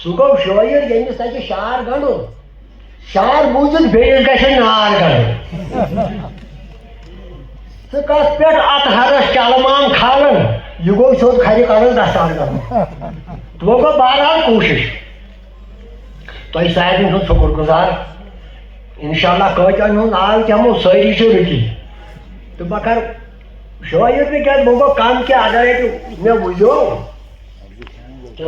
सह गो शायर यमिस तक शार गंडुन शार बूझित बेस गए नार गंडुन सह कत पे अतहरस कलमान खालन यह गो सोद खर कर दस्तार कर वो गो बहरहाल कोशिश तुम सारे हूँ शुक्र गुजार इंशाल्लाह कतन हूँ नाव तमो सारी रुकी तो बह कर शायर भी क्या वो गो कम क्या अगर मे वो तो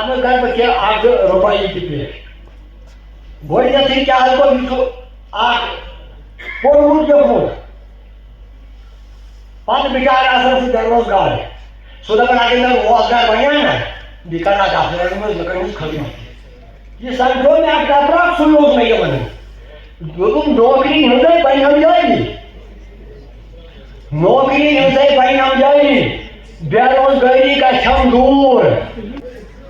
में कर बच्चे आग रुपये की पेश गोलियां क्या को आग पोर्मुट जोमुट पांच बिचार आसन से बेरोजगार है सुधा बना के रोजगार बनिया ना बिकाना काफी में लकड़ी खरीद ये संख्या में आप अपराध सुयोग नहीं बने तुम नौकरी हृदय परिणाम जाएगी नौकरी हृदय परिणाम जाएगी बेरोजगारी का क्षम दूर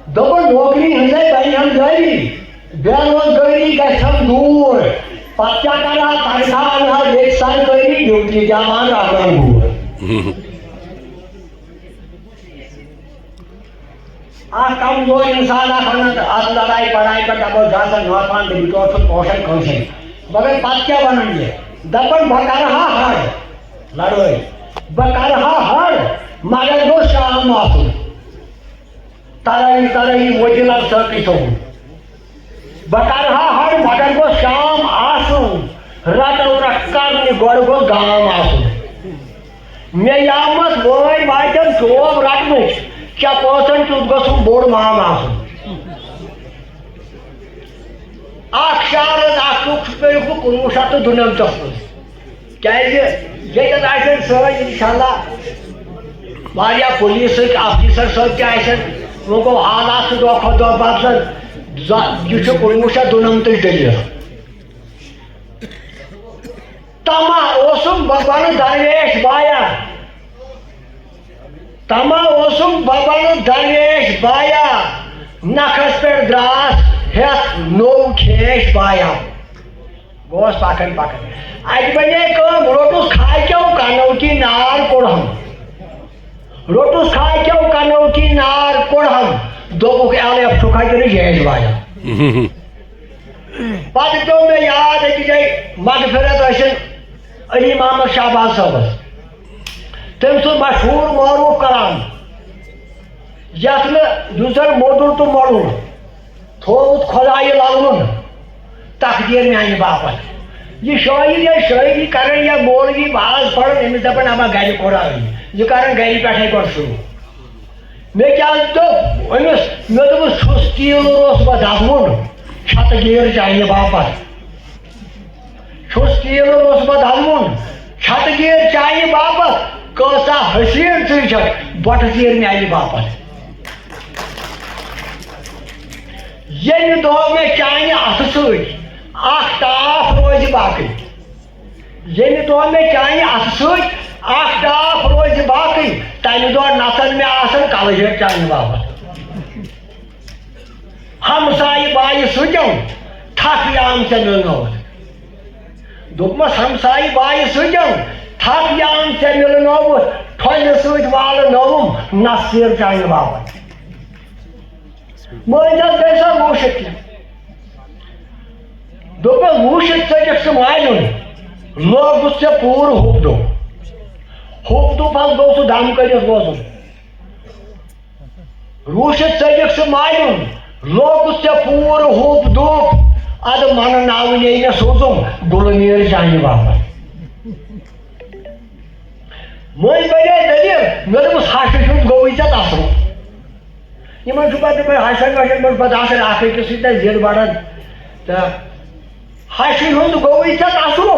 दबो नौकरी हृदय परिणाम जाएगी बेरोजगारी का क्षम दूर पच्चा करा तरसान हर एक सरकारी ड्यूटी जमान रहूर कमजोर इंसान लड़ाई पढ़ाई पर दबो जासन नौपान पोषण कौशल मगर पत क्या बनेंगे दबन बकरहा हर लड़ोई बकरहा हर मगर गो शाम आसु तरही तरही वजिला सकित हो बकरहा हर मगर गो शाम आसु रट रक्कर गोड़ गो गाम आसु मे यामत बोई वाइटन चोब रटमच क्या पोषण तुद गो बोड़ माम आसु शारद कुनवु शत दुनमतस क्या इंशाल्लाह पुलिस ऑफिसर सब क्या वो गो हालात दो खो दो बदल यह कुनवु शत दुनमत दलील तमा बबन दरवेश बाया तमा बबन दरवेश बाया नखस पे द्रास हेस नो खेश बाया गोस पाकन पाकन आज बने कम रोटुस खाए क्यों कानौती नार कोढ़म रोटुस खाए क्यों कानौती नार कोढ़म दो के आले अब सुखाई करे जेज बाया बाद तो में याद है कि जय मगफिरत अशन अली मोहम्मद शाहबाज साहब तम सु मशहूर मारूफ करान यथ यूजर मोदुर तो मरुन थोत खुदाई लाउन तकदीर में बापत यह शायरी कर या मौलवी बाज पढ़ अमिस दपान अब गर कोरा यह कर गर पे गो शुरू मे क्या अमिस मे दोस तील बह दमुन छतगीर चाहिए बापत तील बह दमुन छतगीर चाहिए बापत कसा हसीन बट तीर में बापत ये दह में चाने अथ साफ रोज बाकी ये दह में चाने अथ साफ रोज बाकी तमि दह नसन में आसन कलहेट चाने बापत हमसाय बाय सुजम थक याम से मिलनोत दोपमस हमसाय बाय सुजम थक याम से मिलनोत ठोल सत वाल नवम नसीर चाने बापत मजल कैसा वूशित दोपन वूशित सजक मालून लोग से पूर हुपदो पल गो दम कर रोजन वूशित सजक मालून लोग से पूर हुपदो अद मन नाव ने सोजम गुलमीर जाने बापत मज बने दलील मे दोस हश गो असो इन हसन वशन मन पे अखिस जिद बढ़ान तो हश गो असो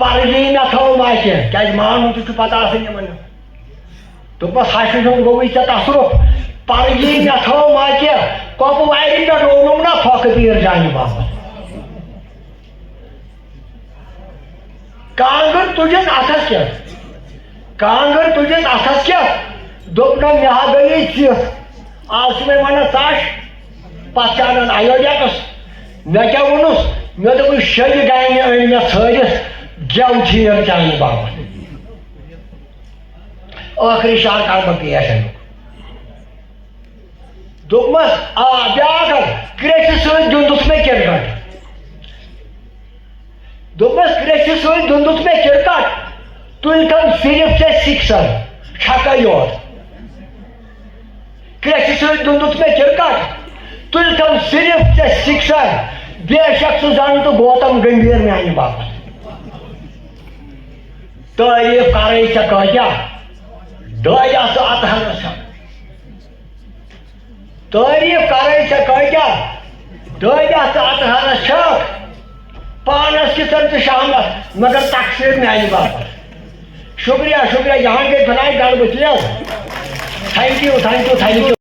पर्जी न थो माचे क्या मान तो पता दोपस हश गो असो पर्जी न थो माचे कपवार पे ओनुम ना फकतीर जाने बापत कांगर तुझस अथस क्या कांगर तुझस अथस क्या दोपना मे गई चिस आज में वन ताश पचान अयोध्या मे क्या वोनुस मे दोप शे गाने अन मे थरिस गेव चीर चाने बाबत आखिरी शार कर बह पेश दोपमस ब्याह क्रेच सुंदुस मे क्रिकेट दोपमस क्रेच सुंदुस मे क्रिकेट तुल तम सिर्फ से सिक्सर छक्का योत क्रेच सुंदुस मे क्रिकेट तुल तम सिर्फ से सिक्सर बेशक सह जान तो गौतम गंभीर माने बाबत तारीफ करे क्या दया तो अतहनस तारीफ करे क्या दया तो अतहनस पानस किसन तो शामस मगर तकसीर माने बाबत शुक्रिया शुक्रिया यहाँ के फनाई गड़बड़ thank you thank you thank you